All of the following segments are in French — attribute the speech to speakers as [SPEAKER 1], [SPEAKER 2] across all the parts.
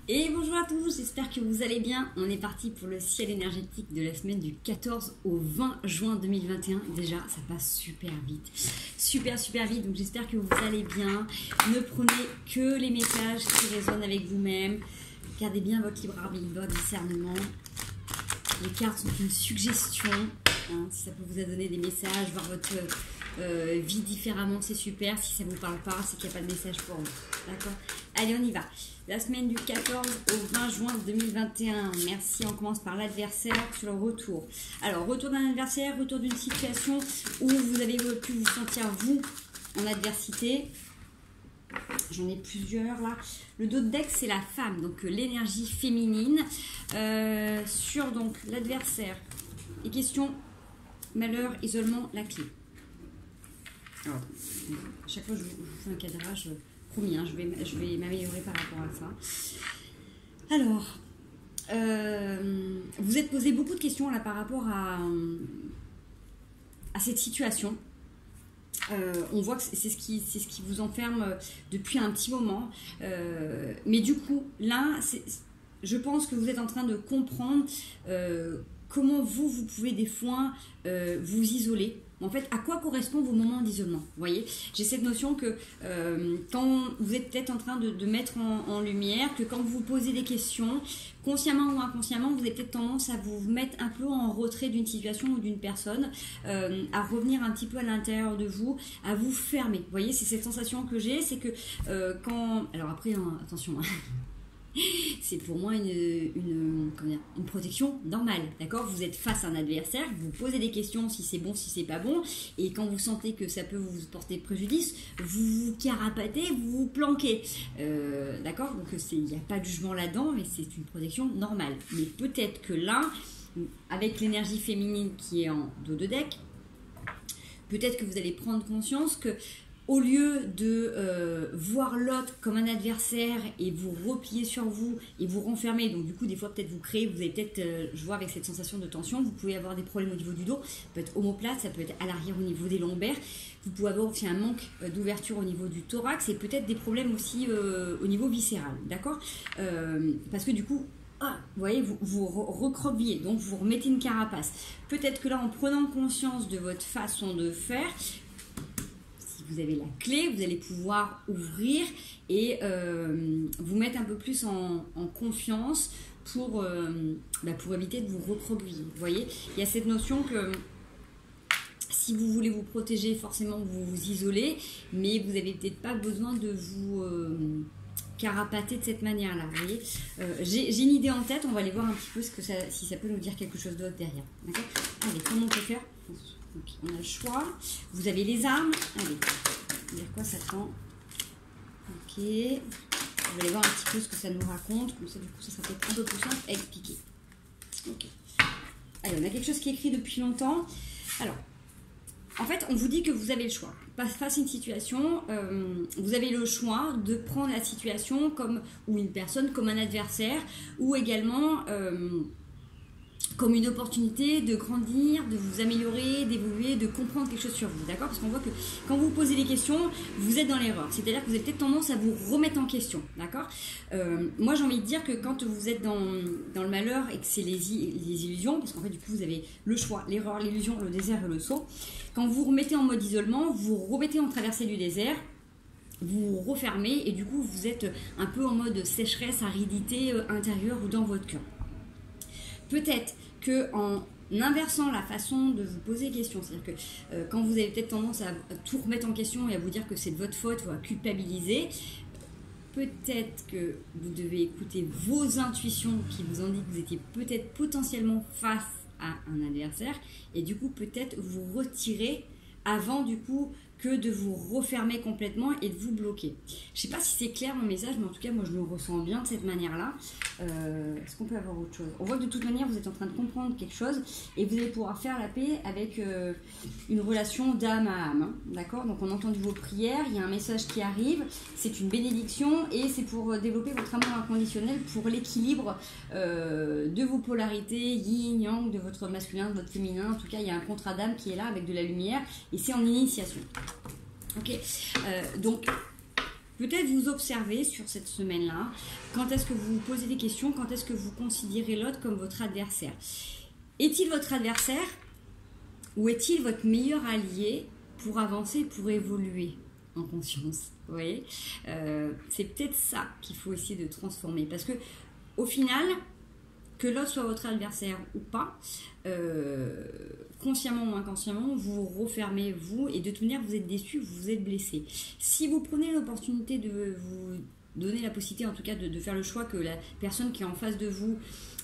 [SPEAKER 1] Et bonjour à tous, j'espère que vous allez bien. On est parti pour le ciel énergétique de la semaine du 14 au 20 juin 2021. Déjà, ça passe super vite. Super vite, donc j'espère que vous allez bien. Ne prenez que les messages qui résonnent avec vous-même. Gardez bien votre libre arbitre, votre discernement. Les cartes sont une suggestion. Si ça peut vous donner des messages, voir votre vie différemment, c'est super. Si ça ne vous parle pas, c'est qu'il n'y a pas de message pour vous. D'accord? Allez, on y va. La semaine du 14 au 20 juin 2021. Merci, on commence par l'adversaire sur le retour. Alors, retour d'un adversaire, retour d'une situation où vous avez pu vous sentir, vous, en adversité. J'en ai plusieurs là. Le dos de deck, c'est la femme, donc l'énergie féminine. Sur donc l'adversaire. Les questions, malheur, isolement, la clé. Alors, à chaque fois, je vous fais un cadrage. Promis, hein, je vais m'améliorer par rapport à ça. Alors, vous êtes posé beaucoup de questions là par rapport à cette situation. On voit que c'est ce qui vous enferme depuis un petit moment. Mais du coup, là, je pense que vous êtes en train de comprendre comment vous pouvez des fois vous isoler. En fait, à quoi correspondent vos moments d'isolement? Vous voyez, j'ai cette notion que quand vous êtes peut-être en train de mettre en lumière, que quand vous vous posez des questions, consciemment ou inconsciemment, vous avez peut-être tendance à vous mettre un peu en retrait d'une situation ou d'une personne, à revenir un petit peu à l'intérieur de vous, à vous fermer. Vous voyez, c'est cette sensation que j'ai, c'est que quand... Alors après, hein, attention, hein. C'est pour moi une protection normale, d'accord? Vous êtes face à un adversaire, vous posez des questions si c'est bon, si c'est pas bon, et quand vous sentez que ça peut vous porter préjudice, vous vous carapatez, vous vous planquez, d'accord? Donc il n'y a pas de jugement là-dedans, mais c'est une protection normale. Mais peut-être que là, avec l'énergie féminine qui est en dos de deck, peut-être que vous allez prendre conscience que au lieu de voir l'autre comme un adversaire et vous replier sur vous et vous renfermer, donc du coup des fois peut-être vous créez, vous avez peut-être, je vois avec cette sensation de tension, vous pouvez avoir des problèmes au niveau du dos, ça peut être omoplate, ça peut être à l'arrière au niveau des lombaires, vous pouvez avoir aussi un manque d'ouverture au niveau du thorax et peut-être des problèmes aussi au niveau viscéral, d'accord? Parce que du coup, vous voyez, vous recroquevillez, donc vous remettez une carapace. Peut-être que là, en prenant conscience de votre façon de faire, vous avez la clé, vous allez pouvoir ouvrir et vous mettre un peu plus en confiance pour éviter de vous recroqueviller. Vous voyez, il y a cette notion que si vous voulez vous protéger, forcément vous vous isolez, mais vous n'avez peut-être pas besoin de vous carapater de cette manière-là. Vous voyez, j'ai une idée en tête, on va aller voir un petit peu si ça peut nous dire quelque chose d'autre derrière. D'accord? Allez, comment on peut faire? Donc, on a le choix. Vous avez les armes. Allez, dire quoi ça prend? Ok. Vous allez voir un petit peu ce que ça nous raconte. Comme ça, du coup, ça sera peut-être un peu plus simple à expliquer. Ok. Allez, on a quelque chose qui est écrit depuis longtemps. Alors, en fait, on vous dit que vous avez le choix. Face à une situation, vous avez le choix de prendre la situation ou une personne comme un adversaire ou également... comme une opportunité de grandir, de vous améliorer, d'évoluer, de comprendre quelque chose sur vous, d'accord? Parce qu'on voit que quand vous posez des questions, vous êtes dans l'erreur. C'est-à-dire que vous avez peut-être tendance à vous remettre en question, d'accord? Moi, j'ai envie de dire que quand vous êtes dans le malheur et que c'est les illusions, parce qu'en fait, du coup, vous avez le choix, l'erreur, l'illusion, le désert et le saut. Quand vous vous remettez en mode isolement, vous remettez en traversée du désert, vous refermez et du coup, vous êtes un peu en mode sécheresse, aridité intérieure ou dans votre cœur. Peut-être qu'en inversant la façon de vous poser des questions, c'est-à-dire que quand vous avez peut-être tendance à tout remettre en question et à vous dire que c'est de votre faute ou à culpabiliser, peut-être que vous devez écouter vos intuitions qui vous ont dit que vous étiez peut-être potentiellement face à un adversaire et du coup peut-être vous retirer avant du coup que de vous refermer complètement et de vous bloquer. Je ne sais pas si c'est clair mon message, mais en tout cas, moi, je le ressens bien de cette manière-là. Est-ce qu'on peut avoir autre chose? On voit que de toute manière, vous êtes en train de comprendre quelque chose et vous allez pouvoir faire la paix avec une relation d'âme à âme. Hein, d'accord? Donc, on a entendu vos prières, il y a un message qui arrive, c'est une bénédiction et c'est pour développer votre amour inconditionnel, pour l'équilibre de vos polarités, yin, yang, de votre masculin, de votre féminin. En tout cas, il y a un contrat d'âme qui est là avec de la lumière et c'est en initiation. Ok, donc peut-être vous observez sur cette semaine-là, quand est-ce que vous vous posez des questions, quand est-ce que vous considérez l'autre comme votre adversaire. Est-il votre adversaire ou est-il votre meilleur allié pour avancer, pour évoluer en conscience? Vous voyez, c'est peut-être ça qu'il faut essayer de transformer. Parce que au final, que l'autre soit votre adversaire ou pas, consciemment ou inconsciemment, vous vous refermez vous et de toute manière vous êtes déçu, vous êtes blessé. Si vous prenez l'opportunité de vous donner la possibilité en tout cas de faire le choix que la personne qui est en face de vous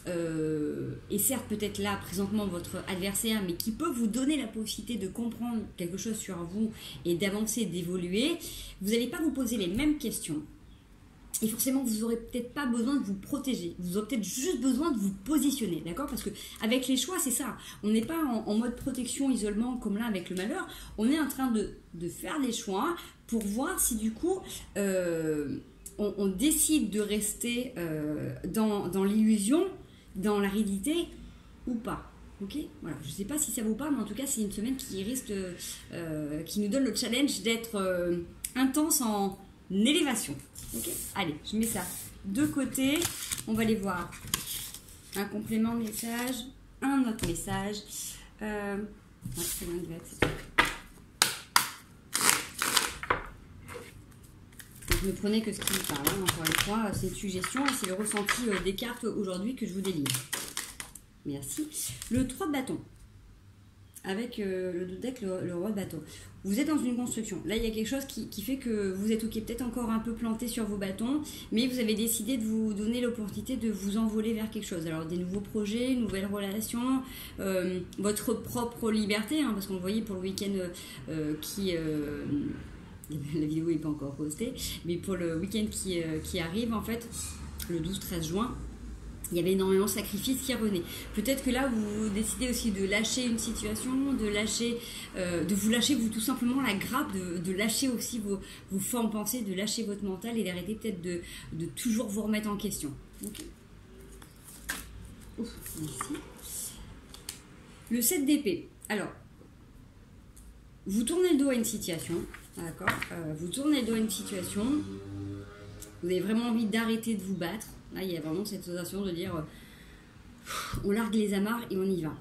[SPEAKER 1] est certes peut-être là présentement votre adversaire, mais qui peut vous donner la possibilité de comprendre quelque chose sur vous et d'avancer, d'évoluer, vous n'allez pas vous poser les mêmes questions. Et forcément, vous n'aurez peut-être pas besoin de vous protéger. Vous aurez peut-être juste besoin de vous positionner, d'accord? Parce que avec les choix, c'est ça. On n'est pas en mode protection, isolement, comme là avec le malheur. On est en train de faire des choix pour voir si du coup, on décide de rester dans l'illusion, dans la réalité ou pas. Ok, voilà. Je ne sais pas si ça vaut pas, mais en tout cas, c'est une semaine qui risque, qui nous donne le challenge d'être intense en élévation. Ok, allez, je mets ça de côté. On va aller voir un complément de message, un autre message. Ouais, c'est loin de être. Donc, ne prenez que ce qui vous parle. Hein, encore une fois, c'est une suggestion et c'est le ressenti des cartes aujourd'hui que je vous délivre. Merci. Le 3 de bâton. Avec le deck, le roi de bâton. Vous êtes dans une construction. Là, il y a quelque chose qui fait que vous êtes peut-être encore un peu planté sur vos bâtons, mais vous avez décidé de vous donner l'opportunité de vous envoler vers quelque chose. Alors, des nouveaux projets, nouvelles relations, votre propre liberté, hein, parce qu'on le voyait pour le week-end la vidéo n'est pas encore postée, mais pour le week-end qui arrive, en fait, le 12-13 juin, il y avait énormément de sacrifices qui revenaient. Peut-être que là, vous décidez aussi de lâcher une situation, de vous lâcher vous tout simplement la grappe, de lâcher aussi vos formes pensées, de lâcher votre mental et d'arrêter peut-être de toujours vous remettre en question. Okay. Ouf, merci. Le 7 d'épée. Alors, vous tournez le dos à une situation, d'accord, vous tournez le dos à une situation, vous avez vraiment envie d'arrêter de vous battre. Là, il y a vraiment cette sensation de dire on largue les amarres et on y va.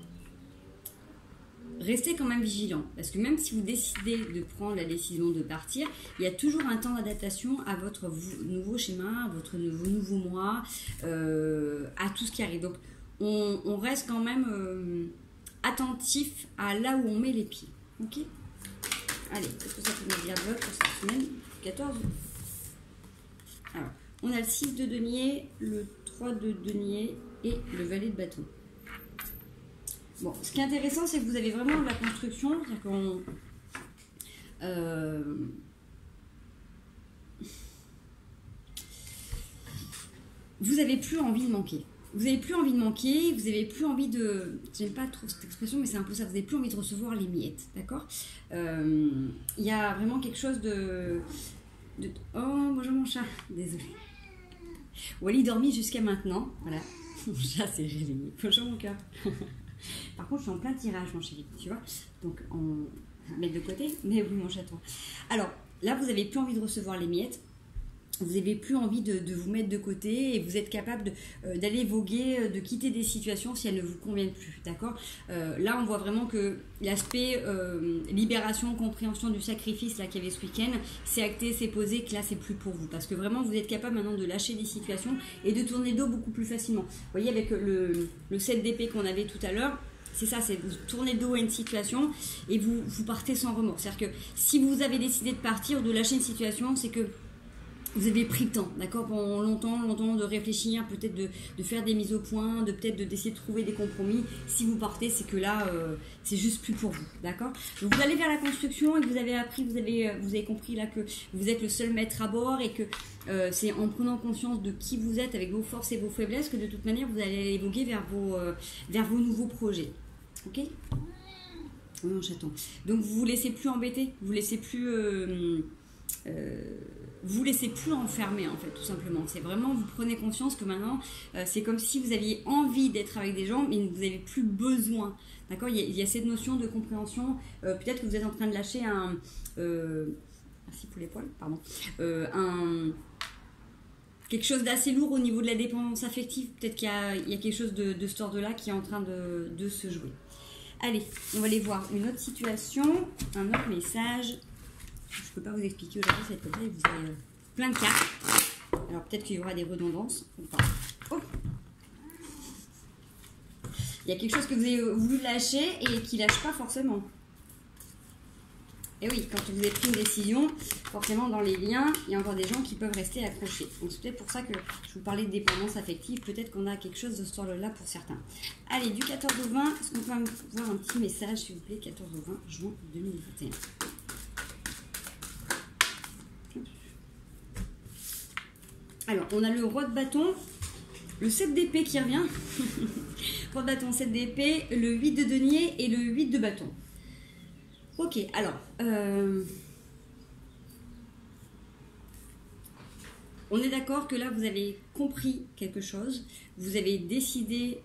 [SPEAKER 1] Restez quand même vigilant, parce que même si vous décidez de prendre la décision de partir, il y a toujours un temps d'adaptation à votre nouveau schéma, à votre nouveau moi, à tout ce qui arrive. Donc, on reste quand même attentif à là où on met les pieds. Ok ? Allez, qu'est-ce que ça peut nous dire de votre pour cette semaine 14. Alors, on a le 6 de denier, le 3 de denier et le valet de bâton. Bon, ce qui est intéressant, c'est que vous avez vraiment de la construction. C'est-à-dire qu'on... vous n'avez plus envie de manquer. Vous n'avez plus envie de manquer, vous n'avez plus envie de... J'aime pas trop cette expression, mais c'est un peu ça. Vous n'avez plus envie de recevoir les miettes, d'accord ? Il y a vraiment quelque chose de... Oh, bonjour mon chat, désolée. Wally dormit jusqu'à maintenant, voilà. Mon chat s'est réveillé. Bonjour mon cœur. Par contre, je suis en plein tirage, mon chéri, tu vois. Donc, on va mettre de côté, mais oui, mon chaton. Alors, là, vous n'avez plus envie de recevoir les miettes. Vous n'avez plus envie de vous mettre de côté et vous êtes capable d'aller voguer, de quitter des situations si elles ne vous conviennent plus, d'accord ? Là, on voit vraiment que l'aspect libération, compréhension du sacrifice là qu'il y avait ce week-end, c'est acté, c'est posé, que là, c'est plus pour vous. Parce que vraiment, vous êtes capable maintenant de lâcher des situations et de tourner le dos beaucoup plus facilement. Vous voyez, avec le 7 d'épée qu'on avait tout à l'heure, c'est ça, c'est vous tournez le dos à une situation et vous partez sans remords. C'est-à-dire que si vous avez décidé de partir ou de lâcher une situation, c'est que vous avez pris le temps, d'accord, pendant longtemps de réfléchir, peut-être de faire des mises au point, d'essayer de trouver des compromis. Si vous partez, c'est que là, c'est juste plus pour vous, d'accord. Donc vous allez vers la construction et vous avez appris, vous avez compris là que vous êtes le seul maître à bord et que c'est en prenant conscience de qui vous êtes avec vos forces et vos faiblesses que de toute manière vous allez évoluer vers vos nouveaux projets, ok. Oui, mon chaton. Donc vous vous laissez plus embêter, vous laissez plus vous laissez plus enfermer en fait, tout simplement. C'est vraiment, vous prenez conscience que maintenant c'est comme si vous aviez envie d'être avec des gens mais vous n'avez plus besoin, d'accord. Il y a cette notion de compréhension, peut-être que vous êtes en train de lâcher merci pour les poils, pardon, quelque chose d'assez lourd au niveau de la dépendance affective. Peut-être qu'il y a quelque chose de cet ordre-là qui est en train de se jouer. Allez, on va aller voir une autre situation, un autre message. Je ne peux pas vous expliquer aujourd'hui, ça va être comme ça, et vous avez plein de cartes. Alors peut-être qu'il y aura des redondances ou pas. Oh, il y a quelque chose que vous avez voulu lâcher et qui ne lâche pas forcément. Et oui, quand vous avez pris une décision, forcément dans les liens, il y a encore des gens qui peuvent rester accrochés. Donc c'est peut-être pour ça que je vous parlais de dépendance affective. Peut-être qu'on a quelque chose de ce ordre-là pour certains. Allez, du 14 au 20, est-ce qu'on peut voir un petit message, s'il vous plaît, 14 au 20 juin 2021. Alors, on a le roi de bâton, le 7 d'épée qui revient. Roi de bâton, 7 d'épée, le 8 de denier et le 8 de bâton. Ok, alors, on est d'accord que là, vous avez compris quelque chose, vous avez décidé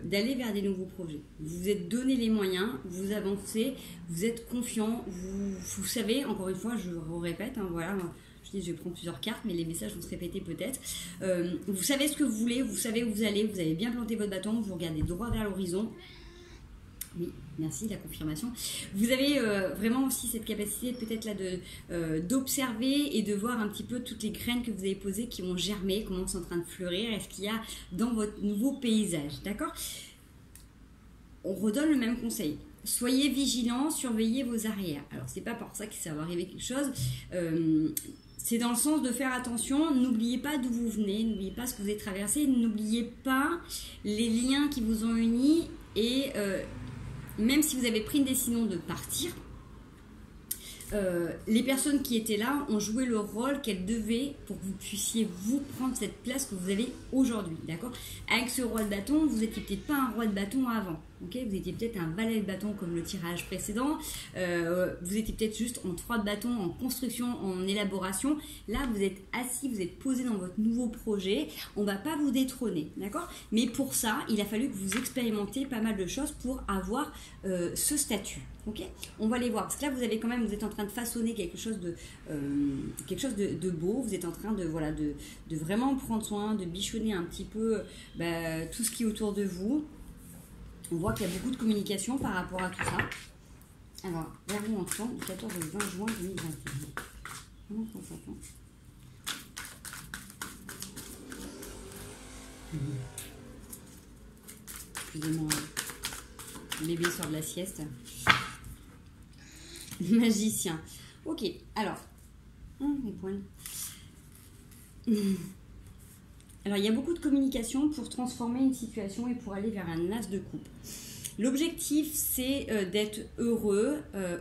[SPEAKER 1] d'aller vers des nouveaux projets. Vous vous êtes donné les moyens, vous avancez, vous êtes confiant, vous savez, encore une fois, je vous répète, hein, voilà, je dis je vais prendre plusieurs cartes, mais les messages vont se répéter peut-être. Vous savez ce que vous voulez, vous savez où vous allez, vous avez bien planté votre bâton, vous regardez droit vers l'horizon. Oui, merci, la confirmation. Vous avez vraiment aussi cette capacité peut-être là d'observer et de voir un petit peu toutes les graines que vous avez posées qui vont germer, comment c'est en train de fleurir, est-ce qu'il y a dans votre nouveau paysage, d'accord? On redonne le même conseil. Soyez vigilants, surveillez vos arrières. Alors, c'est pas pour ça que ça va arriver quelque chose. C'est dans le sens de faire attention. N'oubliez pas d'où vous venez, n'oubliez pas ce que vous avez traversé, n'oubliez pas les liens qui vous ont unis et... même si vous avez pris une décision de partir, les personnes qui étaient là ont joué le rôle qu'elles devaient pour que vous puissiez vous prendre cette place que vous avez aujourd'hui, d'accord? Avec ce roi de bâton, vous n'étiez peut-être pas un roi de bâton avant, ok? Vous étiez peut-être un valet de bâton comme le tirage précédent, vous étiez peut-être juste en 3 de bâton, en construction, en élaboration. Là, vous êtes assis, vous êtes posé dans votre nouveau projet, on ne va pas vous détrôner, d'accord? Mais pour ça, il a fallu que vous expérimentiez pas mal de choses pour avoir ce statut. Ok, on va les voir parce que là vous avez quand même, vous êtes en train de façonner quelque chose de beau. Vous êtes en train de voilà de vraiment prendre soin, de bichonner un petit peu tout ce qui est autour de vous. On voit qu'il y a beaucoup de communication par rapport à tout ça. Alors, vers où on tend du 14 au 20 juin 2021. Comment ça s'attend? Excusez-moi, le bébé sort de la sieste. Magicien. Ok, alors. Mes poils. Alors, il y a beaucoup de communication pour transformer une situation et pour aller vers un as de coupe. L'objectif, c'est d'être heureux,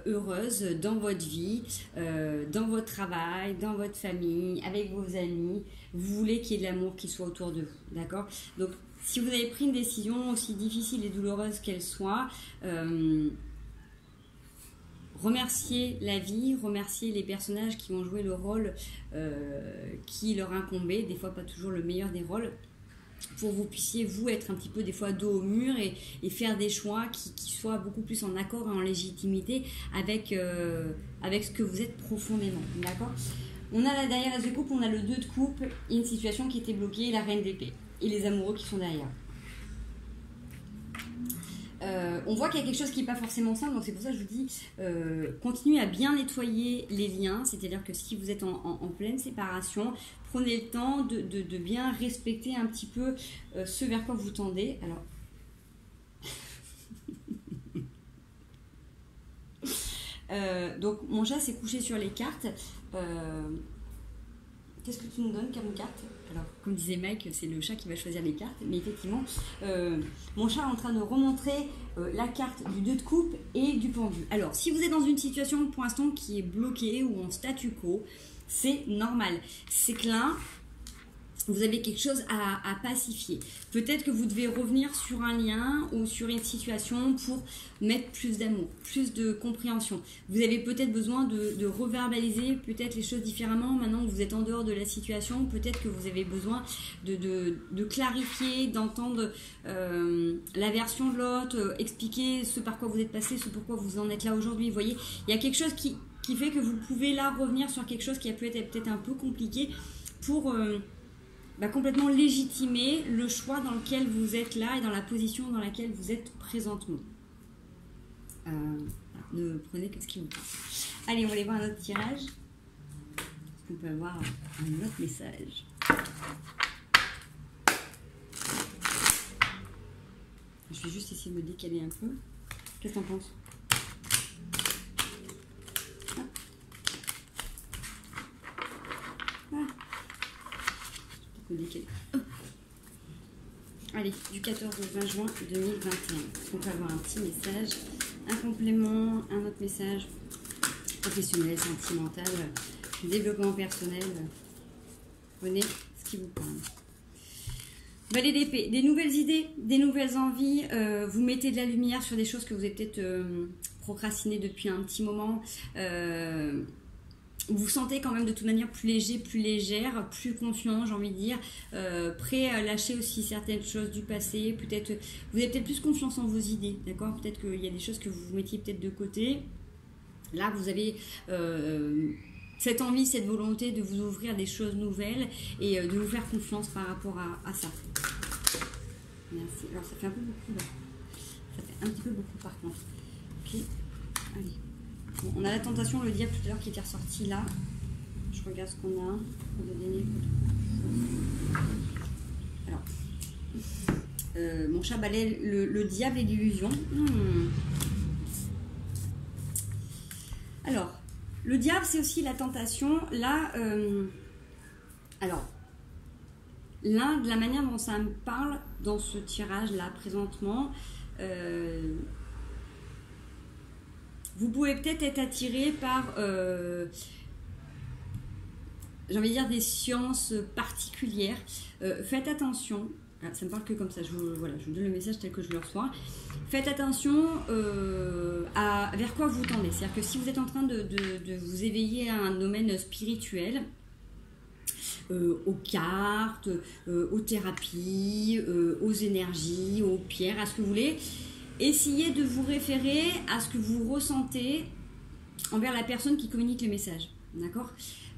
[SPEAKER 1] heureuse dans votre vie, dans votre travail, dans votre famille, avec vos amis. Vous voulez qu'il y ait de l'amour qui soit autour de vous, d'accord? Donc, si vous avez pris une décision, aussi difficile et douloureuse qu'elle soit, remerciez la vie, remerciez les personnages qui ont joué le rôle qui leur incombait, des fois pas toujours le meilleur des rôles, pour que vous puissiez, vous, être un petit peu des fois dos au mur et faire des choix qui soient beaucoup plus en accord et en légitimité avec ce que vous êtes profondément, d'accord? On a là derrière l'as de coupe, on a le 2 de coupe, et une situation qui était bloquée, la reine d'épée, et les amoureux qui sont derrière. On voit qu'il y a quelque chose qui n'est pas forcément simple, donc c'est pour ça que je vous dis, continuez à bien nettoyer les liens, c'est-à-dire que si vous êtes en pleine séparation, prenez le temps de bien respecter un petit peu ce vers quoi vous tendez. Alors, donc mon chat s'est couché sur les cartes. Qu'est-ce que tu nous donnes comme carte? Alors, comme disait Mike, c'est le chat qui va choisir les cartes, mais effectivement, mon chat est en train de remontrer la carte du 2 de coupe et du pendu. Alors, si vous êtes dans une situation pour l'instant qui est bloquée ou en statu quo, c'est normal. C'est que là, vous avez quelque chose à pacifier. Peut-être que vous devez revenir sur un lien ou sur une situation pour mettre plus d'amour, plus de compréhension. Vous avez peut-être besoin de reverbaliser peut-être les choses différemment. Maintenant que vous êtes en dehors de la situation, peut-être que vous avez besoin de clarifier, d'entendre la version de l'autre, expliquer ce par quoi vous êtes passé, ce pourquoi vous en êtes là aujourd'hui. Vous voyez, il y a quelque chose qui fait que vous pouvez là revenir sur quelque chose qui a pu être peut-être un peu compliqué pour complètement légitimer le choix dans lequel vous êtes là et dans la position dans laquelle vous êtes présentement. Ne prenez que ce qui vous passe. Allez, on va aller voir un autre tirage. Est-ce qu'on peut avoir un autre message? Je vais juste essayer de me décaler un peu. Qu'est-ce que t'en penses? Je peux me décaler. Allez, du 14 au 20 juin 2021. Est-ce qu'on peut avoir un petit message, un complément, un autre message professionnel, sentimental, développement personnel? Prenez ce qui vous parle. Valet d'épée, des nouvelles idées, des nouvelles envies, vous mettez de la lumière sur des choses que vous avez peut-être procrastinées depuis un petit moment. Vous vous sentez quand même de toute manière plus léger, plus légère, plus confiant, j'ai envie de dire, prêt à lâcher aussi certaines choses du passé. Peut-être, vous avez peut-être plus confiance en vos idées, d'accord? Peut-être qu'il y a des choses que vous mettiez peut-être de côté. Là, vous avez cette envie, cette volonté de vous ouvrir des choses nouvelles et de vous faire confiance par rapport à ça. Merci. Alors, ça fait un peu beaucoup là. Ça fait un petit peu beaucoup par contre. Ok. Allez. Bon, on a la tentation de le dire tout à l'heure qui était ressorti là. Je regarde ce qu'on a. Alors, mon chat balaie le diable et l'illusion. Alors, le diable, c'est aussi la tentation. Là, là, de la manière dont ça me parle dans ce tirage-là, présentement, vous pouvez peut-être être attiré par, j'ai envie de dire, des sciences particulières. Faites attention. Ah, ça me parle que comme ça. Je vous donne le message tel que je le reçois. Faites attention vers quoi vous tendez. C'est-à-dire que si vous êtes en train de vous éveiller à un domaine spirituel, aux cartes, aux thérapies, aux énergies, aux pierres, à ce que vous voulez, essayez de vous référer à ce que vous ressentez envers la personne qui communique les messages. D'accord ?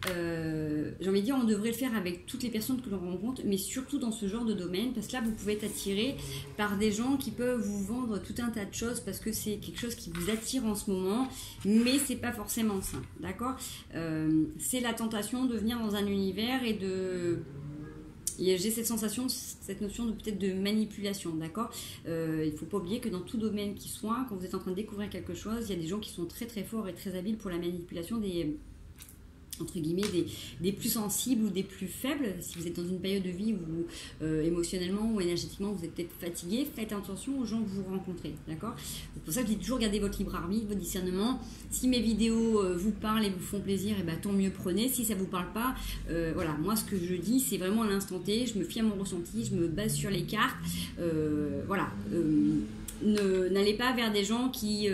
[SPEAKER 1] J'ai envie de dire, on devrait le faire avec toutes les personnes que l'on rencontre, mais surtout dans ce genre de domaine, parce que là, vous pouvez être attiré par des gens qui peuvent vous vendre tout un tas de choses parce que c'est quelque chose qui vous attire en ce moment, mais c'est pas forcément ça, d'accord ? C'est la tentation de venir dans un univers et de... J'ai cette sensation, cette notion de peut-être de manipulation, d'accord ? Il ne faut pas oublier que dans tout domaine qui soit, quand vous êtes en train de découvrir quelque chose, il y a des gens qui sont très très forts et très habiles pour la manipulation des... entre guillemets, des plus sensibles ou des plus faibles. Si vous êtes dans une période de vie où émotionnellement ou énergétiquement vous êtes peut-être fatigué, faites attention aux gens que vous rencontrez, d'accord ? C'est pour ça que je dis toujours, gardez votre libre arbitre, votre discernement. Si mes vidéos vous parlent et vous font plaisir, et ben, tant mieux, prenez. Si ça ne vous parle pas, voilà, moi ce que je dis, c'est vraiment à l'instant T, je me fie à mon ressenti, je me base sur les cartes, voilà. N'allez pas vers des gens qui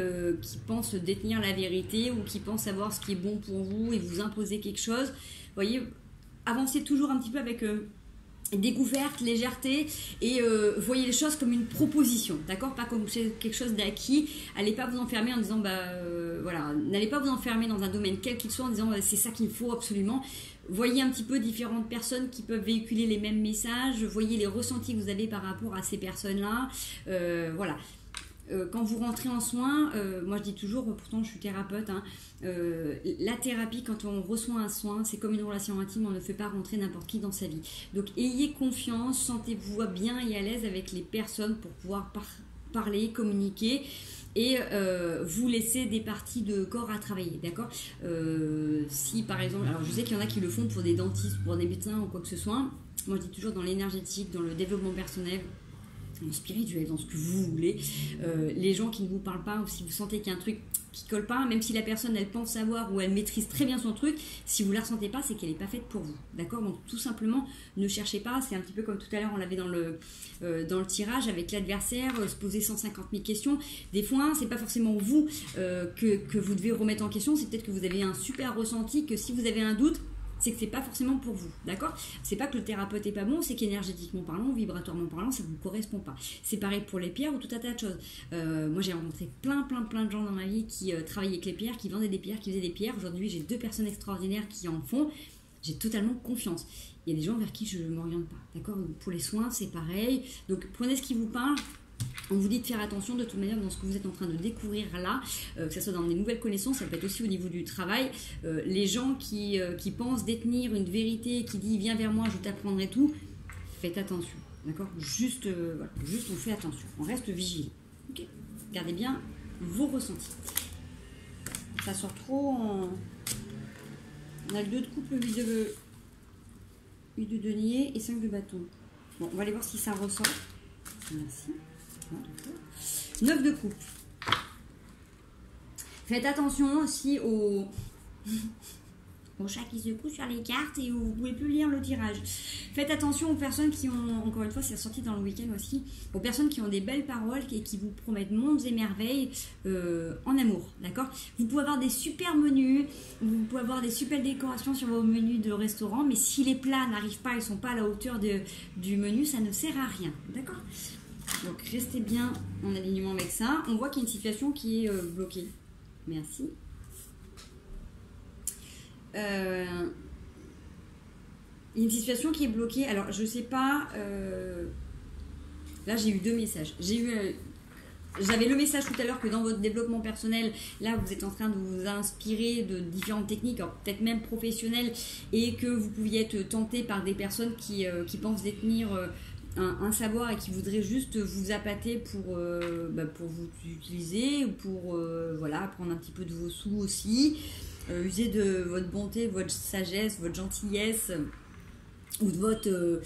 [SPEAKER 1] pensent détenir la vérité ou qui pensent savoir ce qui est bon pour vous et vous imposer quelque chose. Vous voyez, avancez toujours un petit peu avec découverte, légèreté et voyez les choses comme une proposition, d'accord ? Pas comme quelque chose d'acquis. Allez pas vous enfermer en disant, voilà, n'allez pas vous enfermer dans un domaine quel qu'il soit en disant c'est ça qu'il me faut absolument. Voyez un petit peu différentes personnes qui peuvent véhiculer les mêmes messages, voyez les ressentis que vous avez par rapport à ces personnes-là, voilà. Quand vous rentrez en soins, moi je dis toujours, pourtant je suis thérapeute, hein, la thérapie, quand on reçoit un soin, c'est comme une relation intime, on ne fait pas rentrer n'importe qui dans sa vie. Donc ayez confiance, sentez-vous bien et à l'aise avec les personnes pour pouvoir parler, communiquer et vous laisser des parties de corps à travailler, d'accord ? Si par exemple, alors je sais qu'il y en a qui le font pour des dentistes, pour des médecins ou quoi que ce soit, moi je dis toujours dans l'énergétique, dans le développement personnel, dans spirituel, dans ce que vous voulez, les gens qui ne vous parlent pas ou si vous sentez qu'il y a un truc qui colle pas, même si la personne elle pense savoir ou elle maîtrise très bien son truc, si vous la ressentez pas, c'est qu'elle n'est pas faite pour vous, d'accord ? Donc tout simplement, ne cherchez pas, c'est un petit peu comme tout à l'heure on l'avait dans le tirage avec l'adversaire, se poser 150 000 questions, des fois c'est pas forcément vous que vous devez remettre en question, c'est peut-être que vous avez un super ressenti, que si vous avez un doute, c'est que c'est pas forcément pour vous, d'accord? C'est pas que le thérapeute est pas bon, c'est qu'énergétiquement parlant, vibratoirement parlant, ça vous correspond pas. C'est pareil pour les pierres ou tout un tas de choses. Moi, j'ai rencontré plein de gens dans ma vie qui travaillaient avec les pierres, qui vendaient des pierres, qui faisaient des pierres. Aujourd'hui, j'ai 2 personnes extraordinaires qui en font. J'ai totalement confiance. Il y a des gens vers qui je ne m'oriente pas, d'accord? Pour les soins, c'est pareil. Donc, prenez ce qui vous parle. On vous dit de faire attention de toute manière dans ce que vous êtes en train de découvrir là, que ce soit dans des nouvelles connaissances, ça peut être aussi au niveau du travail. Les gens qui pensent détenir une vérité, qui dit viens vers moi, je t'apprendrai tout, faites attention, d'accord? Juste on fait attention, on reste vigilant. Okay. Gardez bien vos ressentis. Ça sort trop en... On a le 2 de coupe, 8 de denier et 5 de bâton. Bon, on va aller voir si ça ressort. Merci. 9 de coupe. Faites attention aussi aux chats qui se couchent sur les cartes et où vous ne pouvez plus lire le tirage. Faites attention aux personnes qui ont, encore une fois, c'est sorti dans le week-end aussi, aux personnes qui ont des belles paroles et qui vous promettent mondes et merveilles en amour, d'accord? Vous pouvez avoir des super menus, vous pouvez avoir des super décorations sur vos menus de restaurant, mais si les plats n'arrivent pas, ils ne sont pas à la hauteur du menu, ça ne sert à rien, d'accord? Donc restez bien en alignement avec ça. On voit qu'il y a une situation qui est bloquée. Merci. Il y a une situation qui est bloquée. Alors je sais pas. Là j'ai eu 2 messages. J'avais le message tout à l'heure que dans votre développement personnel, là vous êtes en train de vous inspirer de différentes techniques, peut-être même professionnelles, et que vous pouviez être tenté par des personnes qui pensent détenir un savoir et qui voudraient juste vous appâter pour vous utiliser ou pour voilà, prendre un petit peu de vos sous aussi, user de votre bonté, votre sagesse, votre gentillesse ou de votre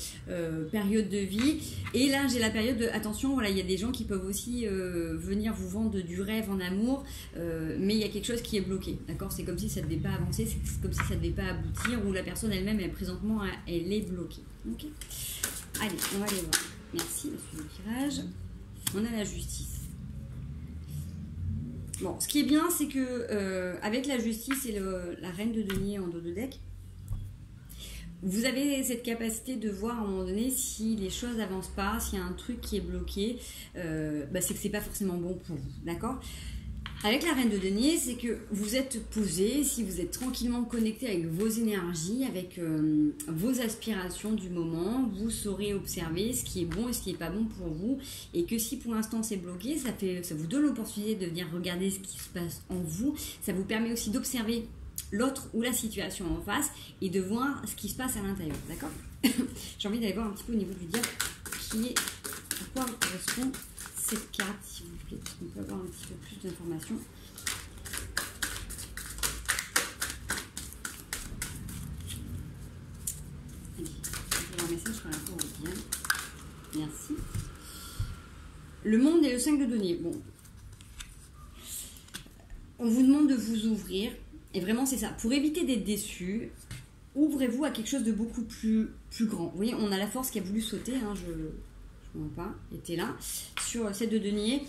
[SPEAKER 1] période de vie. Et là j'ai la période de attention, voilà, il y a des gens qui peuvent aussi venir vous vendre du rêve en amour, mais il y a quelque chose qui est bloqué, d'accord? C'est comme si ça ne devait pas avancer, c'est comme si ça ne devait pas aboutir, ou la personne elle-même présentement elle est bloquée. Ok. Allez, on va aller voir. Merci, monsieur le tirage. On a la justice. Bon, ce qui est bien, c'est que avec la justice et la reine de denier en dos de deck, vous avez cette capacité de voir à un moment donné si les choses n'avancent pas, s'il y a un truc qui est bloqué, c'est que c'est pas forcément bon pour vous, d'accord? Avec la reine de denier, c'est que vous êtes posé, si vous êtes tranquillement connecté avec vos énergies, avec vos aspirations du moment, vous saurez observer ce qui est bon et ce qui n'est pas bon pour vous. Et que si pour l'instant c'est bloqué, ça vous donne l'opportunité de venir regarder ce qui se passe en vous. Ça vous permet aussi d'observer l'autre ou la situation en face et de voir ce qui se passe à l'intérieur, d'accord? J'ai envie d'aller voir un petit peu au niveau du diable à quoi correspond cette carte, s'il vous plaît, parce qu'on peut avoir un petit peu plus d'informations. Allez, je vais avoir un message par rapport au diable. Merci. Le monde et le 5 de denier. Bon. On vous demande de vous ouvrir. Et vraiment, c'est ça. Pour éviter d'être déçu, ouvrez-vous à quelque chose de beaucoup plus grand. Vous voyez, on a la force qui a voulu sauter. Hein, je ne vois pas, était là. Sur 7 de denier.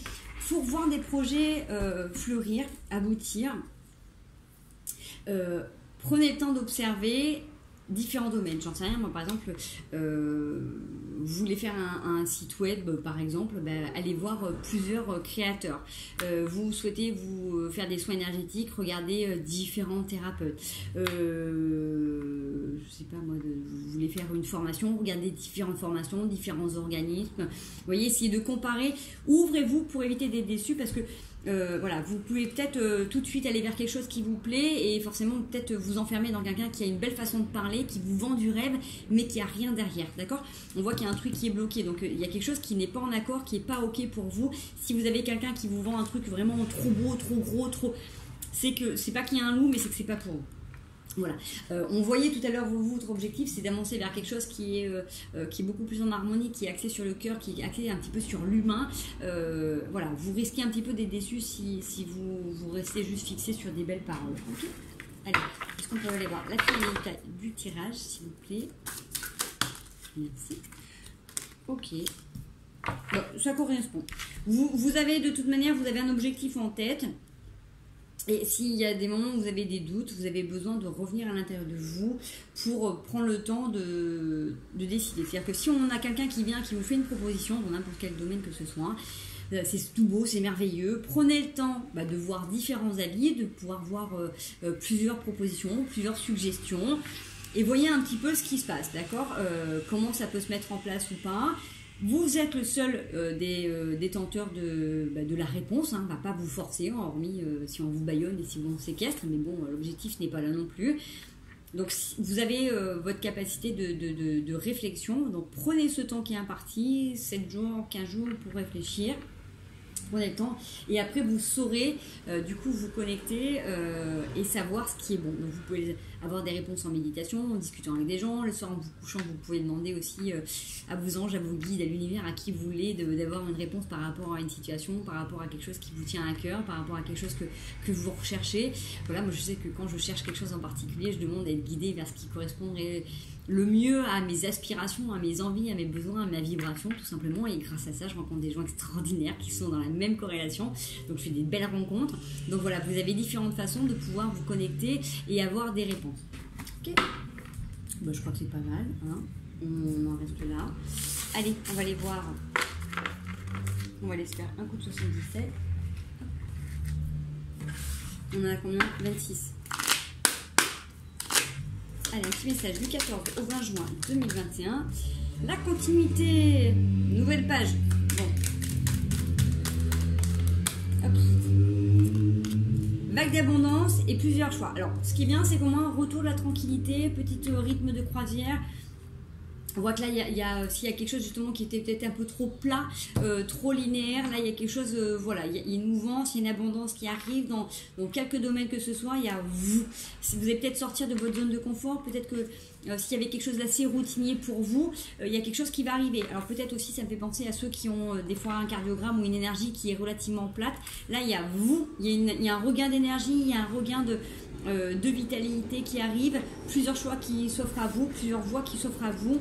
[SPEAKER 1] Pour voir des projets fleurir, aboutir. Prenez le temps d'observer différents domaines. J'en sais rien, moi par exemple, vous voulez faire un site web par exemple, allez voir plusieurs créateurs. Vous souhaitez vous faire des soins énergétiques, regardez différents thérapeutes. Je sais pas moi, vous voulez faire une formation, regardez différentes formations, différents organismes. Vous voyez, essayez de comparer. Ouvrez-vous pour éviter d'être déçu parce que voilà, vous pouvez peut-être tout de suite aller vers quelque chose qui vous plaît et forcément peut-être vous enfermer dans quelqu'un qui a une belle façon de parler, qui vous vend du rêve mais qui a rien derrière, d'accord? On voit qu'il y a un truc qui est bloqué, donc il y a quelque chose qui n'est pas en accord, qui n'est pas ok pour vous. Si vous avez quelqu'un qui vous vend un truc vraiment trop beau, trop gros, c'est que c'est pas qu'il y a un loup, mais c'est que c'est pas pour vous. Voilà. On voyait tout à l'heure, votre objectif, c'est d'avancer vers quelque chose qui est beaucoup plus en harmonie, qui est axé sur le cœur, qui est axé un petit peu sur l'humain. Voilà, vous risquez un petit peu d'être déçu si vous restez juste fixé sur des belles paroles. Okay. Allez, est-ce qu'on peut aller voir la finalité du tirage, s'il vous plaît? Merci. Ok. Bon, ça correspond. Vous avez de toute manière, vous avez un objectif en tête. Et s'il y a des moments où vous avez des doutes, vous avez besoin de revenir à l'intérieur de vous pour prendre le temps de décider. C'est-à-dire que si on a quelqu'un qui vient, qui vous fait une proposition dans n'importe quel domaine que ce soit, c'est tout beau, c'est merveilleux. Prenez le temps de voir différents avis, de pouvoir voir plusieurs propositions, plusieurs suggestions. Et voyez un petit peu ce qui se passe, d'accord, comment ça peut se mettre en place ou pas. Vous êtes le seul des détenteurs de la réponse, hein, on ne va pas vous forcer, hormis si on vous bâillonne et si on vous séquestre, mais bon, l'objectif n'est pas là non plus. Donc vous avez votre capacité de réflexion, donc prenez ce temps qui est imparti, 7 jours, 15 jours pour réfléchir. Prenez le temps et après vous saurez du coup vous connecter et savoir ce qui est bon. Donc vous pouvez avoir des réponses en méditation, en discutant avec des gens. Le soir en vous couchant, vous pouvez demander aussi à vos anges, à vos guides, à l'univers, à qui vous voulez d'avoir une réponse par rapport à une situation, par rapport à quelque chose qui vous tient à cœur, par rapport à quelque chose que vous recherchez. Voilà, moi je sais que quand je cherche quelque chose en particulier, je demande à être guidée vers ce qui correspondrait le mieux à mes aspirations, à mes envies, à mes besoins, à ma vibration tout simplement, et grâce à ça je rencontre des gens extraordinaires qui sont dans la même corrélation, donc je fais des belles rencontres. Donc voilà, vous avez différentes façons de pouvoir vous connecter et avoir des réponses. Ok, bon, je crois que c'est pas mal, hein. On en reste là. Allez, on va aller voir, on va aller se faire un coup de 77. On en a combien? 26. Allez, un petit message du 14 au 20 juin 2021. La continuité, nouvelle page. Bon. Hop. Vague d'abondance et plusieurs choix. Alors, ce qui est bien, c'est qu'au moins, retour de la tranquillité, petit rythme de croisière. On voit que là, s'il y a quelque chose justement qui était peut-être un peu trop plat, trop linéaire, là, il y a quelque chose, voilà, il y a une mouvance, il y a une abondance qui arrive dans quelques domaines que ce soit. Il y a vous allez peut-être sortir de votre zone de confort, peut-être que s'il y avait quelque chose d'assez routinier pour vous, il y a quelque chose qui va arriver. Alors peut-être aussi, ça me fait penser à ceux qui ont des fois un cardiogramme ou une énergie qui est relativement plate. Là, il y a vous, il y a un regain d'énergie, il y a un regain de vitalité qui arrive, plusieurs choix qui s'offrent à vous, plusieurs voies qui s'offrent à vous.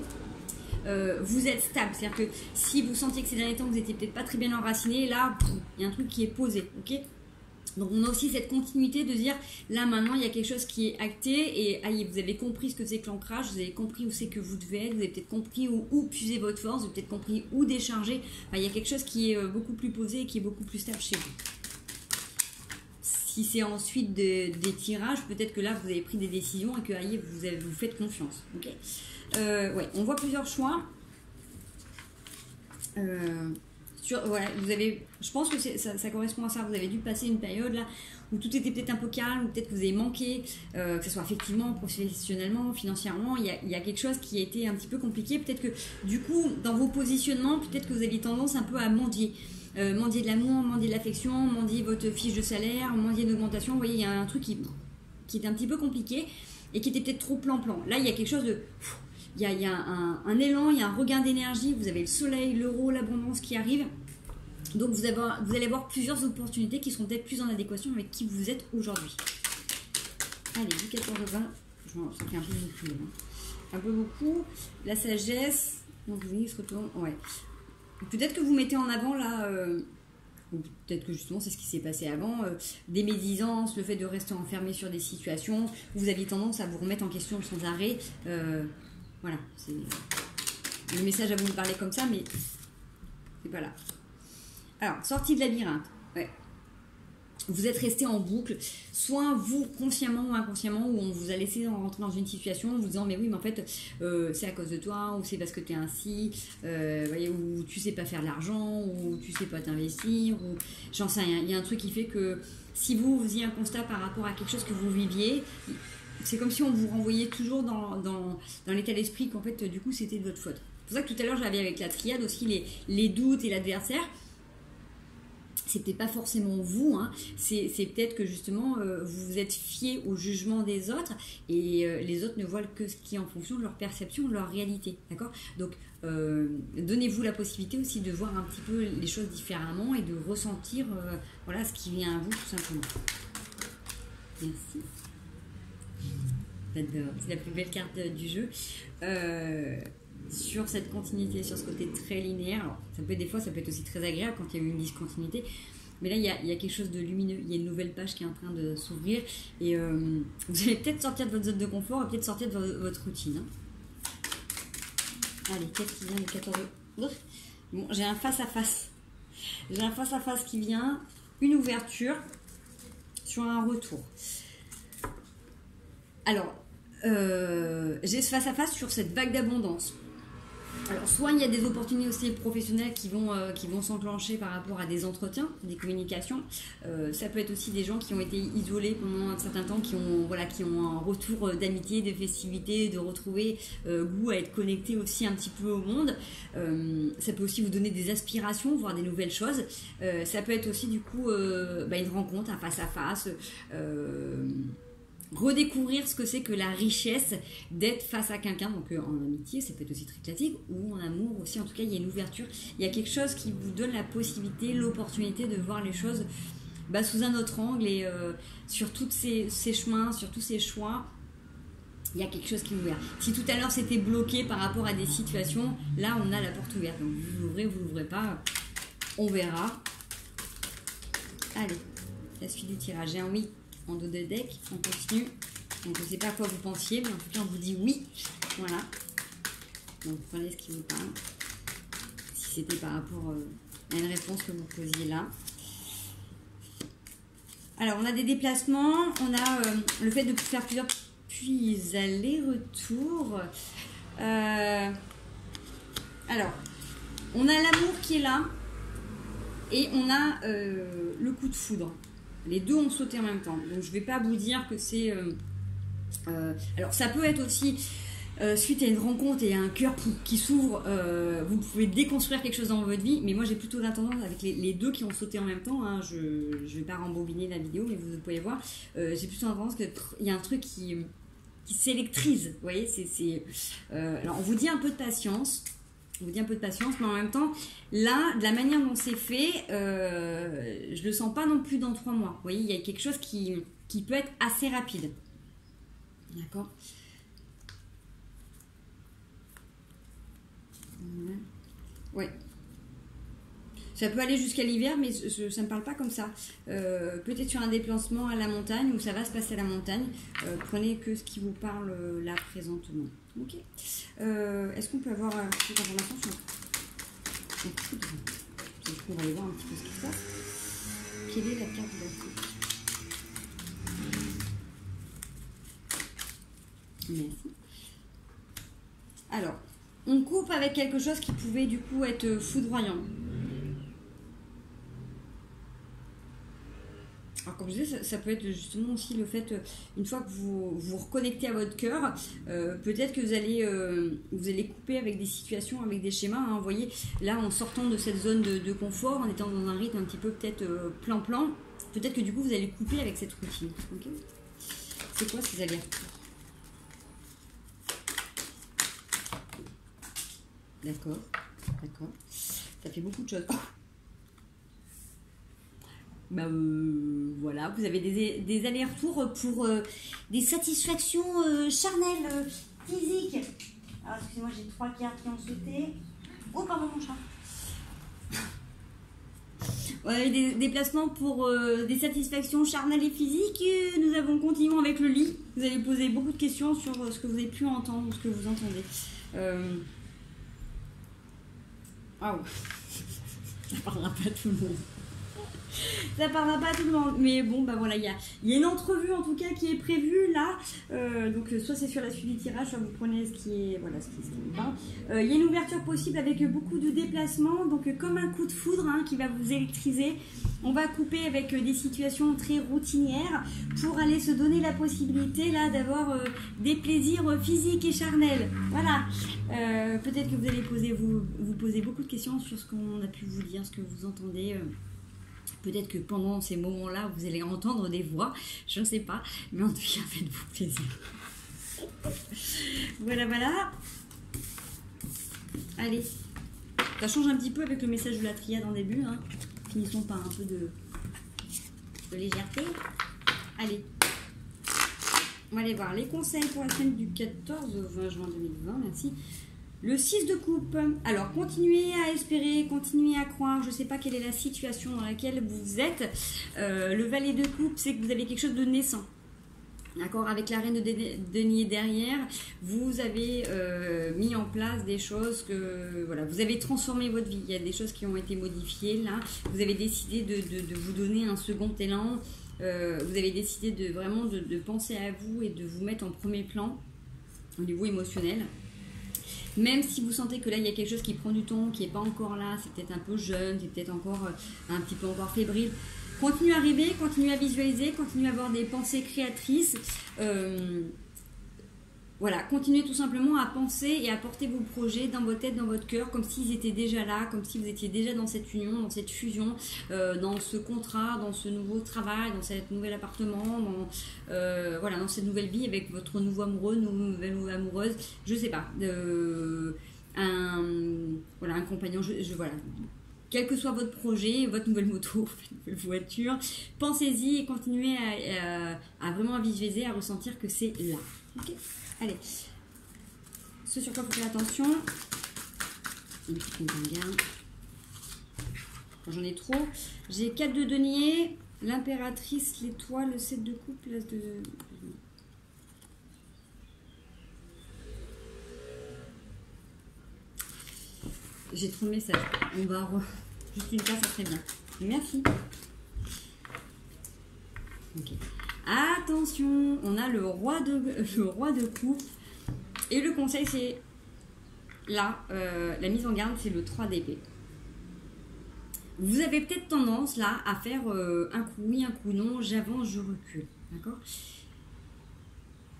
[SPEAKER 1] Vous êtes stable, c'est-à-dire que si vous sentiez que ces derniers temps vous n'étiez peut-être pas très bien enraciné, là il y a un truc qui est posé, ok. Donc on a aussi cette continuité de dire là maintenant il y a quelque chose qui est acté et allez, vous avez compris ce que c'est que l'ancrage, vous avez compris où c'est que vous devez être, vous avez peut-être compris où puiser votre force, vous avez peut-être compris où décharger. Enfin, il y a quelque chose qui est beaucoup plus posé et qui est beaucoup plus stable chez vous. Si c'est ensuite des tirages, peut-être que là vous avez pris des décisions et que allez, vous faites confiance, ok. Ouais, on voit plusieurs choix. Voilà, vous avez, je pense que ça correspond à ça. Vous avez dû passer une période là où tout était peut-être un peu calme, ou peut-être que vous avez manqué, que ce soit effectivement, professionnellement, financièrement. Il y a quelque chose qui a été un petit peu compliqué. Peut-être que du coup, dans vos positionnements, peut-être que vous aviez tendance un peu à mendier. Mendier de l'amour, mendier de l'affection, mendier votre fiche de salaire, mendier d'augmentation. Vous voyez, il y a un truc qui était un petit peu compliqué et qui était peut-être trop plan-plan. Là, il y a quelque chose de... Il y a un élan, il y a un regain d'énergie, vous avez le soleil, l'euro, l'abondance qui arrive. Donc vous allez avoir plusieurs opportunités qui seront peut-être plus en adéquation avec qui vous êtes aujourd'hui. Allez, du 14 au 20, ça fait un peu beaucoup. Hein. Un peu beaucoup. La sagesse, donc vous voyez, il se retourne. Ouais. Peut-être que vous mettez en avant là, ou peut-être que justement c'est ce qui s'est passé avant, des médisances, le fait de rester enfermé sur des situations où vous aviez tendance à vous remettre en question sans arrêt. Voilà, c'est le message à vous parler comme ça, mais c'est pas là. Alors, sortie de labyrinthe. Ouais. Vous êtes resté en boucle, soit vous, consciemment ou inconsciemment, où on vous a laissé rentrer dans une situation en vous disant mais oui, mais en fait, c'est à cause de toi, ou c'est parce que tu es ainsi, voyez, ou tu sais pas faire de l'argent, ou tu sais pas t'investir, ou j'en sais rien. Il y a un truc qui fait que si vous faisiez un constat par rapport à quelque chose que vous viviez, c'est comme si on vous renvoyait toujours dans l'état d'esprit qu'en fait, du coup, c'était de votre faute. C'est pour ça que tout à l'heure, j'avais avec la triade aussi les doutes et l'adversaire. C'est peut-être pas forcément vous, hein. C'est peut-être que justement, vous vous êtes fié au jugement des autres et les autres ne voient que ce qui est en fonction de leur perception, de leur réalité. D'accord ? Donc, donnez-vous la possibilité aussi de voir un petit peu les choses différemment et de ressentir voilà, ce qui vient à vous, tout simplement. Merci. C'est la plus belle carte du jeu. Sur cette continuité, sur ce côté très linéaire. Alors, des fois, ça peut être aussi très agréable quand il y a eu une discontinuité. Mais là, il y a quelque chose de lumineux. Il y a une nouvelle page qui est en train de s'ouvrir. Et vous allez peut-être sortir de votre zone de confort et peut-être sortir de votre routine. Hein. Allez, qu'est-ce qui vient le 14 août? Bon, j'ai un face-à-face. J'ai un face-à-face qui vient. Une ouverture sur un retour. Alors, j'ai ce face-à-face sur cette vague d'abondance. Alors, soit il y a des opportunités aussi professionnelles qui vont s'enclencher par rapport à des entretiens, des communications. Ça peut être aussi des gens qui ont été isolés pendant un certain temps, qui ont un retour d'amitié, de festivité, de retrouver goût à être connectés aussi un petit peu au monde. Ça peut aussi vous donner des aspirations, voir des nouvelles choses. Ça peut être aussi du coup une rencontre, un face-à-face. Redécouvrir ce que c'est que la richesse d'être face à quelqu'un, donc en amitié, ça peut être aussi très classique, ou en amour aussi, en tout cas, il y a une ouverture, il y a quelque chose qui vous donne la possibilité, l'opportunité de voir les choses sous un autre angle et sur tous ces chemins, sur tous ces choix, il y a quelque chose qui est ouvert. Si tout à l'heure c'était bloqué par rapport à des situations, là on a la porte ouverte, donc vous l'ouvrez, vous l'ouvrez pas, on verra. Allez, la suite du tirage, j'ai un oui en dos de deck, on continue. Donc je ne sais pas à quoi vous pensiez, mais en tout cas on vous dit oui. Voilà. Donc prenez ce qui vous parle. Si c'était par rapport à une réponse que vous posiez là. Alors on a des déplacements, on a le fait de faire plusieurs allers-retours. Alors, on a l'amour qui est là et on a le coup de foudre. Les deux ont sauté en même temps. Donc je ne vais pas vous dire que c'est... alors ça peut être aussi suite à une rencontre et à un cœur qui s'ouvre, vous pouvez déconstruire quelque chose dans votre vie. Mais moi j'ai plutôt la tendance avec les deux qui ont sauté en même temps. Hein, je ne vais pas rembobiner la vidéo, mais vous pouvez voir. J'ai plutôt la tendance qu'il y a un truc qui s'électrise. Vous voyez, alors on vous dit un peu de patience. On vous dit un peu de patience, mais en même temps, là, de la manière dont c'est fait, je le sens pas non plus dans 3 mois. Vous voyez, il y a quelque chose qui peut être assez rapide. D'accord ? Ouais. Ça peut aller jusqu'à l'hiver, mais ça ne me parle pas comme ça. Peut-être sur un déplacement à la montagne, où ça va se passer à la montagne. Prenez que ce qui vous parle là présentement. Ok. Est-ce qu'on peut avoir cette information sur le foudre? On va aller voir un petit peu ce qui se passe. Quelle est la carte de la foudre? Merci. Alors, on coupe avec quelque chose qui pouvait du coup être foudroyant. Alors comme je disais, ça peut être justement aussi le fait, une fois que vous vous reconnectez à votre cœur, peut-être que vous allez couper avec des situations, avec des schémas. Hein. Vous voyez, là en sortant de cette zone de confort, en étant dans un rythme un petit peu peut-être plan-plan, peut-être que du coup vous allez couper avec cette routine. Okay. C'est quoi ces allers-retours? D'accord, d'accord. Ça fait beaucoup de choses. Voilà, vous avez des allers-retours pour des satisfactions charnelles, physiques. Alors, excusez-moi, j'ai 3 cartes qui ont sauté. Oh, pardon, mon chat. Vous avez des déplacements pour des satisfactions charnelles et physiques. Nous avons continué avec le lit. Vous allez poser beaucoup de questions sur ce que vous avez pu entendre, ce que vous entendez. Waouh, ça parlera pas à tout le monde. Ça parlera pas à tout le monde, mais bon, voilà, il y a une entrevue en tout cas qui est prévue là. Donc, soit c'est sur la suite du tirage, soit vous prenez ce qui vous parle. Il y a une ouverture possible avec beaucoup de déplacements, donc comme un coup de foudre qui va vous électriser. On va couper avec des situations très routinières pour aller se donner la possibilité là d'avoir des plaisirs physiques et charnels. Voilà. Peut-être que vous allez vous poser beaucoup de questions sur ce qu'on a pu vous dire, ce que vous entendez. Peut-être que pendant ces moments-là, vous allez entendre des voix, je ne sais pas, mais en tout cas, faites-vous plaisir. Voilà, voilà. Allez, ça change un petit peu avec le message de la triade en début. Hein. Finissons par un peu de légèreté. Allez, on va aller voir les conseils pour la semaine du 14 au 20 juin 2020, merci. Le 6 de coupe. Alors, continuez à espérer, continuez à croire. Je ne sais pas quelle est la situation dans laquelle vous êtes. Le valet de coupe, c'est que vous avez quelque chose de naissant. D'accord, avec la reine de denier derrière, vous avez mis en place des choses que, voilà, vous avez transformé votre vie. Il y a des choses qui ont été modifiées là. Vous avez décidé de vous donner un second élan. Vous avez décidé vraiment de penser à vous et de vous mettre en premier plan au niveau émotionnel. Même si vous sentez que là, il y a quelque chose qui prend du temps, qui n'est pas encore là, c'est peut-être un peu jeune, c'est peut-être encore un petit peu encore fébrile. Continuez à rêver, continuez à visualiser, continuez à avoir des pensées créatrices. Voilà, continuez tout simplement à penser et à porter vos projets dans votre tête, dans votre cœur, comme s'ils étaient déjà là, comme si vous étiez déjà dans cette union, dans cette fusion, dans ce contrat, dans ce nouveau travail, dans cet nouvel appartement, voilà, dans cette nouvelle vie avec votre nouveau amoureux, nouvelle amoureuse, je sais pas, voilà, un compagnon, voilà. Quel que soit votre projet, votre nouvelle moto, votre nouvelle voiture, pensez-y et continuez à vraiment visualiser, à ressentir que c'est là. Ok ? Allez. Ce sur quoi il faut faire attention. Une petite garde. J'en ai trop. J'ai 4 de denier, l'impératrice, l'étoile, le 7 de coupe, l'as de... J'ai trop de messages. On va juste une carte, ça serait bien. Merci. Ok. Attention, on a le roi de coupe. Et le conseil, c'est là, la mise en garde, c'est le 3 d'épée. Vous avez peut-être tendance là à faire un coup oui, un coup non, j'avance, je recule. D'accord ?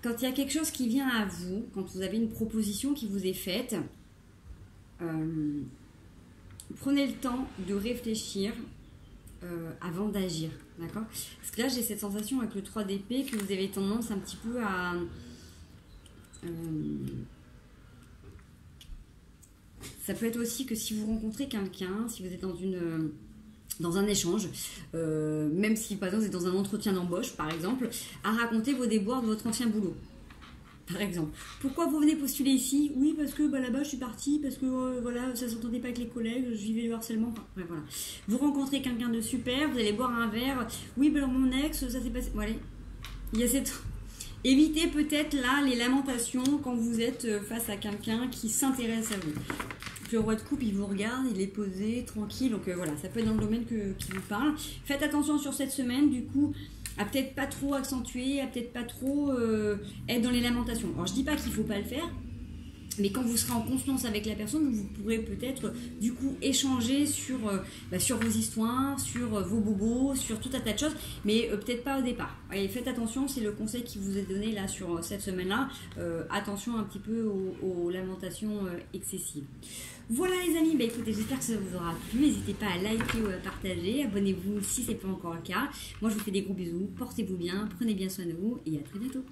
[SPEAKER 1] Quand il y a quelque chose qui vient à vous, quand vous avez une proposition qui vous est faite, prenez le temps de réfléchir avant d'agir, d'accord? Parce que là j'ai cette sensation avec le 3 d'épée que vous avez tendance un petit peu à ça peut être aussi que si vous rencontrez quelqu'un, si vous êtes dans un échange, même si par exemple vous êtes dans un entretien d'embauche par exemple, à raconter vos déboires de votre ancien boulot. Par exemple, pourquoi vous venez postuler ici? Oui, parce que là-bas je suis partie, parce que voilà, ça s'entendait pas avec les collègues, je vivais le harcèlement. Enfin, ouais, voilà. Vous rencontrez quelqu'un de super, vous allez boire un verre. Oui, alors mon ex, ça s'est passé. Voilà. Il y a cette. Évitez peut-être là les lamentations quand vous êtes face à quelqu'un qui s'intéresse à vous. Le roi de coupe, il vous regarde, il est posé, tranquille. Donc voilà, ça peut être dans le domaine qui vous parle. Faites attention sur cette semaine, du coup. À peut-être pas trop accentuer, à peut-être pas trop être dans les lamentations. Alors je dis pas qu'il faut pas le faire, mais quand vous serez en confiance avec la personne, vous pourrez peut-être du coup échanger sur vos histoires, sur vos bobos, sur tout un tas de choses, mais peut-être pas au départ. Allez, faites attention, c'est le conseil qui vous est donné là sur cette semaine-là. Attention un petit peu aux lamentations excessives. Voilà les amis, écoutez, j'espère que ça vous aura plu. N'hésitez pas à liker ou à partager. Abonnez-vous si ce n'est pas encore le cas. Moi je vous fais des gros bisous. Portez-vous bien, prenez bien soin de vous et à très bientôt.